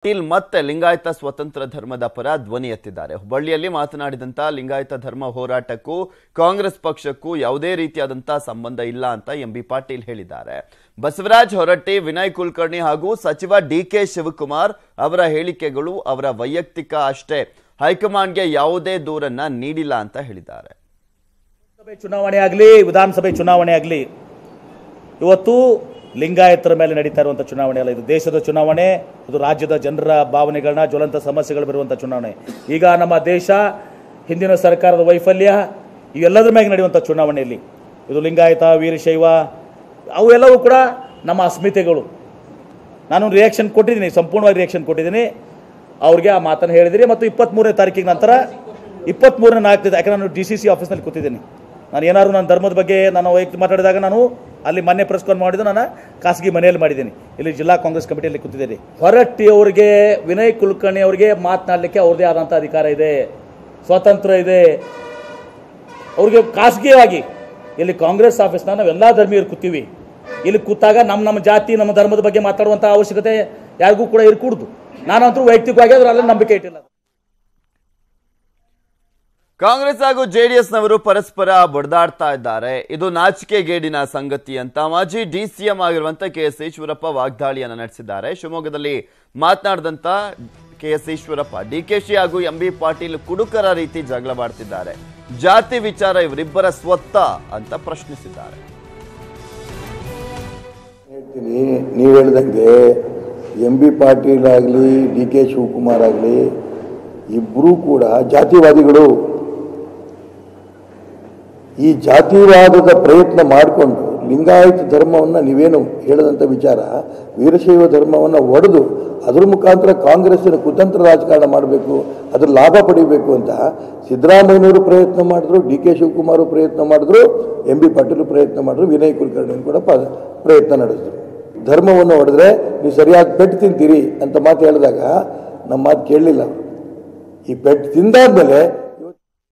ಪಾಟೀಲ್ ಮತ್ತೆ ಲಿಂಗಾಯತ ಸ್ವತಂತ್ರ ಧರ್ಮದ ಪರ ಧ್ವನಿ ಎತ್ತಿದ್ದಾರೆ. ಹುಬ್ಬಳ್ಳಿಯಲ್ಲಿ ಮಾತನಾಡಿದಂತ ಲಿಂಗಾಯತ ಧರ್ಮ ಹೋರಾಟಕ್ಕೂ ಕಾಂಗ್ರೆಸ್ ಪಕ್ಷಕ್ಕೂ ಯಾವುದೇ ರೀತಿಯಾದಂತಹ ಸಂಬಂಧ ಇಲ್ಲ ಅಂತ ಎಂಬಿ ಪಾಟೀಲ್ ಹೇಳಿದ್ದಾರೆ. ಬಸವರಾಜ ಹೊರಟ್ಟಿ, ವಿನಯ್ ಕುಲಕರ್ಣಿ ಹಾಗೂ ಸಚಿವ ಡಿಕೆ ಶಿವಕುಮಾರ್ ಅವರ ಹೇಳಿಕೆಗಳು ಅವರ ವೈಯಕ್ತಿಕ ಅಷ್ಟೇ, ಹೈಕಮಾಂಡ್ಗೆ ಯಾವುದೇ ದೂರನ್ನ ನೀಡಿಲ್ಲ ಅಂತ ಹೇಳಿದ್ದಾರೆ. ಚುನಾವಣೆ ಆಗಲಿ, ವಿಧಾನಸಭೆ ಚುನಾವಣೆ ಆಗಲಿ, ಇವತ್ತು ಲಿಂಗಾಯತರ ಮೇಲೆ ನಡೀತಾ ಇರುವಂಥ ಚುನಾವಣೆ ಅಲ್ಲ. ಇದು ದೇಶದ ಚುನಾವಣೆ, ಇದು ರಾಜ್ಯದ ಜನರ ಭಾವನೆಗಳನ್ನ, ಜ್ವಲಂತ ಸಮಸ್ಯೆಗಳು ಬರುವಂಥ ಚುನಾವಣೆ. ಈಗ ನಮ್ಮ ದೇಶ ಹಿಂದಿನ ಸರ್ಕಾರದ ವೈಫಲ್ಯ ಇವೆಲ್ಲದರ ಮೇಲೆ ನಡೆಯುವಂಥ ಚುನಾವಣೆಯಲ್ಲಿ ಇದು ಲಿಂಗಾಯತ, ವೀರಶೈವ ಅವೆಲ್ಲವೂ ಕೂಡ ನಮ್ಮ ಅಸ್ಮಿತೆಗಳು. ನಾನು ರಿಯಾಕ್ಷನ್ ಕೊಟ್ಟಿದ್ದೀನಿ, ಸಂಪೂರ್ಣವಾಗಿ ರಿಯಾಕ್ಷನ್ ಕೊಟ್ಟಿದ್ದೀನಿ. ಅವ್ರಿಗೆ ಆ ಮಾತನ್ನು ಹೇಳಿದಿರಿ. ಮತ್ತು 23ನೇ ತಾರೀಕಿಗೆ ನಂತರ 23ನೇ ನಾಲ್ಕು, ಯಾಕಂದ್ರೆ ನಾನು DCC ಆಫೀಸ್ನಲ್ಲಿ ಕೂತಿದ್ದೀನಿ. ನಾನು ಏನಾದ್ರು ನನ್ನ ಧರ್ಮದ ಬಗ್ಗೆ ನಾನು ವೈಯಕ್ತಿಕ ಮಾತಾಡಿದಾಗ ನಾನು ಅಲ್ಲಿ ಮೊನ್ನೆ ಪ್ರೆಸ್ ಕಾನ್ ಮಾಡಿದ್ದು ನಾನು ಖಾಸಗಿ ಮನೆಯಲ್ಲಿ ಮಾಡಿದ್ದೀನಿ. ಇಲ್ಲಿ ಜಿಲ್ಲಾ ಕಾಂಗ್ರೆಸ್ ಕಮಿಟಿಯಲ್ಲಿ ಕೂತಿದ್ದೀನಿ. ಹೊರಟ್ಟಿ ಅವರಿಗೆ, ವಿನಯ್ ಕುಲಕರ್ಣಿ ಅವರಿಗೆ ಮಾತನಾಡಲಿಕ್ಕೆ ಅವ್ರದೇ ಆದಂಥ ಅಧಿಕಾರ ಇದೆ, ಸ್ವಾತಂತ್ರ್ಯ ಇದೆ. ಅವ್ರಿಗೆ ಖಾಸಗಿಯಾಗಿ ಇಲ್ಲಿ ಕಾಂಗ್ರೆಸ್ ಆಫೀಸ್ನ ನಾವೆಲ್ಲ ಧರ್ಮೀಯರು ಕೂತೀವಿ. ಇಲ್ಲಿ ಕೂತಾಗ ನಮ್ಮ ಜಾತಿ, ನಮ್ಮ ಧರ್ಮದ ಬಗ್ಗೆ ಮಾತಾಡುವಂಥ ಅವಶ್ಯಕತೆ ಯಾರಿಗೂ ಕೂಡ ಇರ್ಕೂಡ್ದು. ನಾನಂತೂ ವೈಯಕ್ತಿಕವಾಗಿ ಅದರಲ್ಲಿ ನಂಬಿಕೆ ಇಟ್ಟಿಲ್ಲ. ಕಾಂಗ್ರೆಸ್ ಹಾಗೂ ಜೆಡಿಎಸ್ನವರು ಪರಸ್ಪರ ಬಡಿದಾಡ್ತಾ ಇದ್ದಾರೆ. ಇದು ನಾಚಿಕೆಗೇಡಿನ ಸಂಗತಿ ಅಂತ ಮಾಜಿ DCM ಆಗಿರುವಂತ KS ಈಶ್ವರಪ್ಪ ವಾಗ್ದಾಳಿಯನ್ನು ನಡೆಸಿದ್ದಾರೆ. ಶಿವಮೊಗ್ಗದಲ್ಲಿ ಮಾತನಾಡಿದಂತ KS ಈಶ್ವರಪ್ಪ, DKಶಿ ಹಾಗೂ MB ಪಾಟೀಲ್ ಕುಡುಕರ ರೀತಿ ಜಗಳವಾಡ್ತಿದ್ದಾರೆ, ಜಾತಿ ವಿಚಾರ ಇವರಿಬ್ಬರ ಸ್ವತ್ತ ಅಂತ ಪ್ರಶ್ನಿಸಿದ್ದಾರೆ. ನೀವು ಹೇಳಿದಂಗೆ MB ಪಾಟೀಲ್ ಆಗಲಿ, DK ಶಿವಕುಮಾರ್ ಆಗಲಿ, ಇಬ್ಬರೂ ಕೂಡ ಜಾತಿವಾದಿಗಳು. ಈ ಜಾತಿವಾದದ ಪ್ರಯತ್ನ ಮಾಡಿಕೊಂಡು ಲಿಂಗಾಯತ ಧರ್ಮವನ್ನು ನೀವೇನು ಹೇಳಿದಂಥ ವಿಚಾರ, ವೀರಶೈವ ಧರ್ಮವನ್ನು ಒಡೆದು ಅದರ ಮುಖಾಂತರ ಕಾಂಗ್ರೆಸ್ಸಿನ ಕುತಂತ್ರ ರಾಜಕಾರಣ ಮಾಡಬೇಕು, ಅದ್ರ ಲಾಭ ಪಡಿಬೇಕು ಅಂತ ಸಿದ್ದರಾಮಯ್ಯನವರು ಪ್ರಯತ್ನ ಮಾಡಿದ್ರು, DK ಶಿವಕುಮಾರ್ ಪ್ರಯತ್ನ ಮಾಡಿದ್ರು, MB ಪಾಟೀಲ್ ಪ್ರಯತ್ನ ಮಾಡಿದ್ರು, ವಿನಯ್ ಕುಲಕರ್ಣಿ ಕೂಡ ಪ್ರಯತ್ನ ನಡೆಸಿದ್ರು. ಧರ್ಮವನ್ನು ಹೊಡೆದ್ರೆ ನೀವು ಸರಿಯಾಗಿ ಪೆಟ್ಟು ತಿಂತೀರಿ ಅಂತ ಮಾತು ಹೇಳಿದಾಗ ನಮ್ಮ ಮಾತು ಕೇಳಲಿಲ್ಲ. ಈ ಪೆಟ್ಟು ತಿಂದಾದ್ಮೇಲೆ